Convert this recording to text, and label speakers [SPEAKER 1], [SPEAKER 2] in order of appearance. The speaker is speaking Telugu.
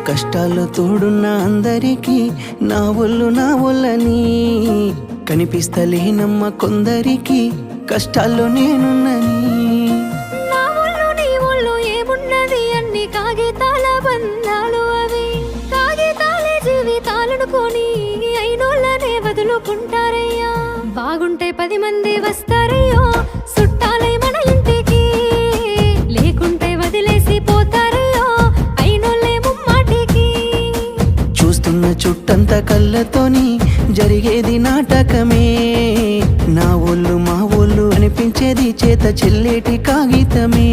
[SPEAKER 1] కష్టాల్లో తోడున్న అందరికీ నా ఒళ్ళని కనిపిస్తలేనమ్మ కొందరికి కష్టాల్లో నేనున్నని.
[SPEAKER 2] నా ఒళ్ళు నీ ఒళ్ళు ఏమున్నది అన్ని కాగితాల బంధాలు, అవి కాగితాలే జీవితాలనుకొని అయినోళ్ళనే వదులుకుంటారయ్యా. బాగుంటే 10 మంది వస్తారయ్యో చుట్టాలై మన ఇంటికి, లేకుంటే వదిలేసి పోతారయ్యో అయినోళ్ళే ముమ్మాటికి.
[SPEAKER 1] చూస్తున్న చుట్టంత కళ్ళతోని జరిగేది నాటకమే, నా ఒళ్ళు మా ఒళ్ళు అనిపించేది చేత చెల్లేటి కాగితమే.